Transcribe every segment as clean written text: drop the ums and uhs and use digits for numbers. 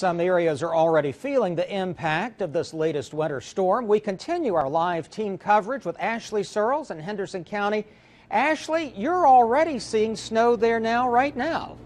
Some areas are already feeling the impact of this latest winter storm. We continue our live team coverage with Ashley Searles in Henderson County. Ashley, you're already seeing snow there right now.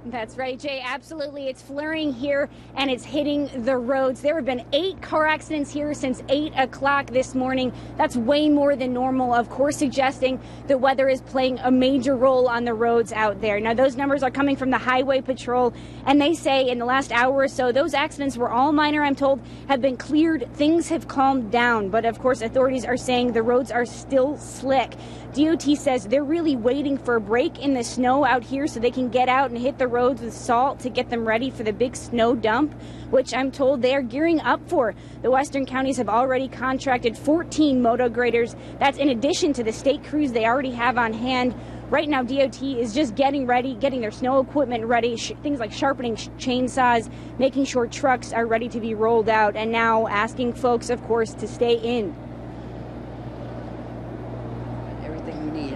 That's right, Jay. Absolutely. It's flurrying here and it's hitting the roads. There have been 8 car accidents here since 8 o'clock this morning. That's way more than normal, of course, suggesting the weather is playing a major role on the roads out there. Now, those numbers are coming from the Highway Patrol, and they say in the last hour or so, those accidents were all minor, I'm told, have been cleared. Things have calmed down. But, of course, authorities are saying the roads are still slick. DOT says they're really waiting for a break in the snow out here so they can get out and hit the roads with salt to get them ready for the big snow dump, which I'm told they are gearing up for. The western counties have already contracted 14 moto graders. That's in addition to the state crews they already have on hand. Right now, DOT is just getting ready, getting their snow equipment ready, things like sharpening chainsaws, making sure trucks are ready to be rolled out, and now asking folks, of course, to stay in.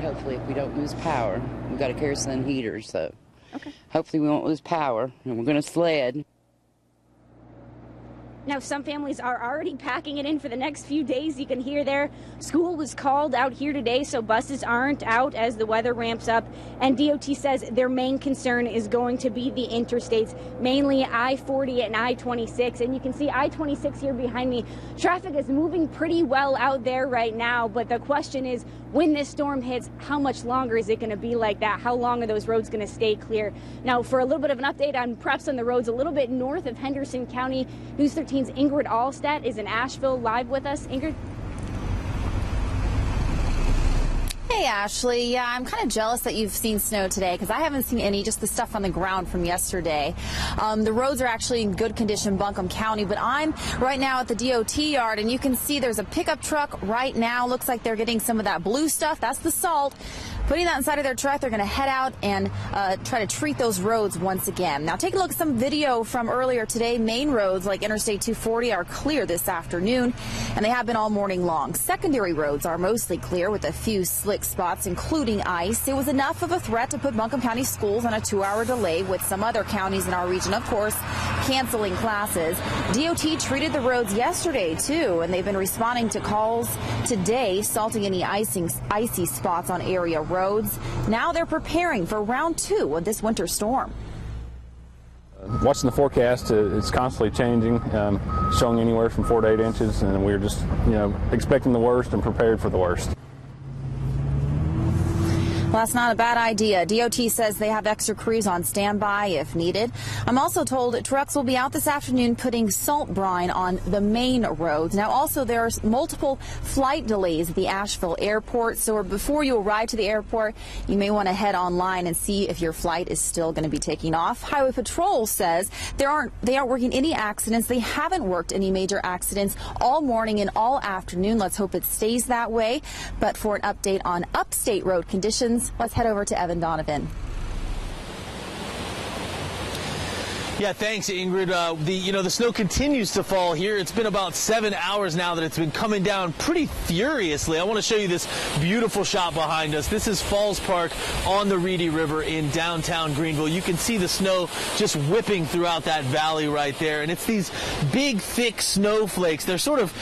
Hopefully, if we don't lose power. We've got a kerosene heater, so okay. Hopefully we won't lose power, and we're going to sled. Now, some families are already packing it in for the next few days. You can hear there. School was called out here today, so buses aren't out as the weather ramps up. And DOT says their main concern is going to be the interstates, mainly I-40 and I-26. And you can see I-26 here behind me. Traffic is moving pretty well out there right now. But the question is, when this storm hits, how much longer is it going to be like that? How long are those roads going to stay clear? Now, for a little bit of an update on preps on the roads a little bit north of Henderson County, News 13's Ingrid Allstat is in Asheville live with us. Ingrid? Hey, Ashley. Yeah, I'm kind of jealous that you've seen snow today because I haven't seen any, just the stuff on the ground from yesterday. The roads are actually in good condition, Buncombe County, but I'm right now at the DOT yard, and you can see there's a pickup truck right now. Looks like they're getting some of that blue stuff. That's the salt. Putting that inside of their truck, they're going to head out and try to treat those roads once again. Now, take a look at some video from earlier today. Main roads like Interstate 240 are clear this afternoon, and they have been all morning long. Secondary roads are mostly clear with a few slick spots, including ice. It was enough of a threat to put Buncombe County schools on a 2-hour delay, with some other counties in our region, of course, canceling classes. DOT treated the roads yesterday, too, and they've been responding to calls today, salting any icy spots on area roads. Now they're preparing for round 2 of this winter storm. Watching the forecast, it's constantly changing, showing anywhere from 4 to 8 inches, and we're just, expecting the worst and prepared for the worst. Well, that's not a bad idea. DOT says they have extra crews on standby if needed. I'm also told trucks will be out this afternoon putting salt brine on the main roads. Now, also, there are multiple flight delays at the Asheville airport. So before you arrive to the airport, you may want to head online and see if your flight is still going to be taking off. Highway Patrol says they aren't working any accidents. They haven't worked any major accidents all morning and all afternoon. Let's hope it stays that way. But for an update on upstate road conditions, let's head over to Evan Donovan. Yeah, thanks, Ingrid. The snow continues to fall here. It's been about 7 hours now that it's been coming down pretty furiously. I want to show you this beautiful shot behind us. This is Falls Park on the Reedy River in downtown Greenville. You can see the snow just whipping throughout that valley right there. And it's these big, thick snowflakes. They're sort of,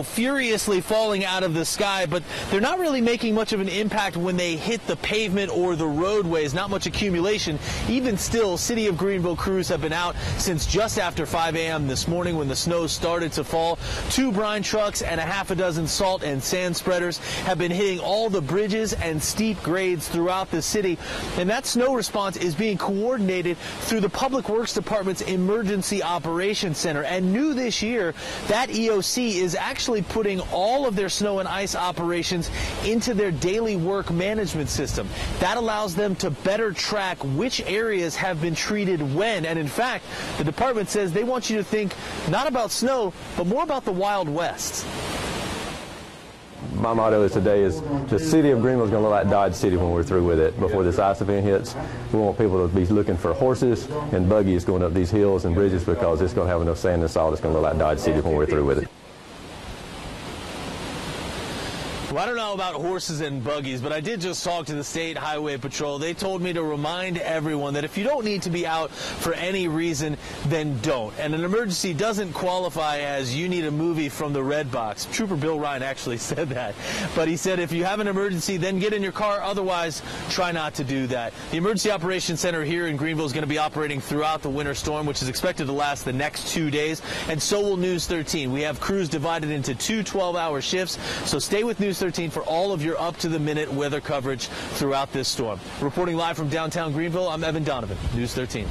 furiously falling out of the sky, but they're not really making much of an impact when they hit the pavement or the roadways. Not much accumulation. Even still, City of Greenville crews have been out since just after 5 a.m. this morning when the snow started to fall. 2 brine trucks and a half a dozen salt and sand spreaders have been hitting all the bridges and steep grades throughout the city. And that snow response is being coordinated through the Public Works Department's Emergency Operations Center. And new this year, that EOC is actually putting all of their snow and ice operations into their daily work management system. That allows them to better track which areas have been treated when. And in fact, the department says they want you to think not about snow, but more about the Wild West. My motto today is the City of Greenville is going to look like Dodge City when we're through with it. Before this ice event hits, we want people to be looking for horses and buggies going up these hills and bridges because it's going to have enough sand and salt. It's going to look like Dodge City when we're through with it. Well, I don't know about horses and buggies, but I did just talk to the State Highway Patrol. They told me to remind everyone that if you don't need to be out for any reason, then don't. And an emergency doesn't qualify as you need a movie from the Red Box. Trooper Bill Ryan actually said that. But he said if you have an emergency, then get in your car. Otherwise, try not to do that. The Emergency Operations Center here in Greenville is going to be operating throughout the winter storm, which is expected to last the next 2 days. And so will News 13. We have crews divided into 2 12-hour shifts. So stay with News 13 for all of your up-to-the-minute weather coverage throughout this storm. Reporting live from downtown Greenville, I'm Evan Donovan, News 13.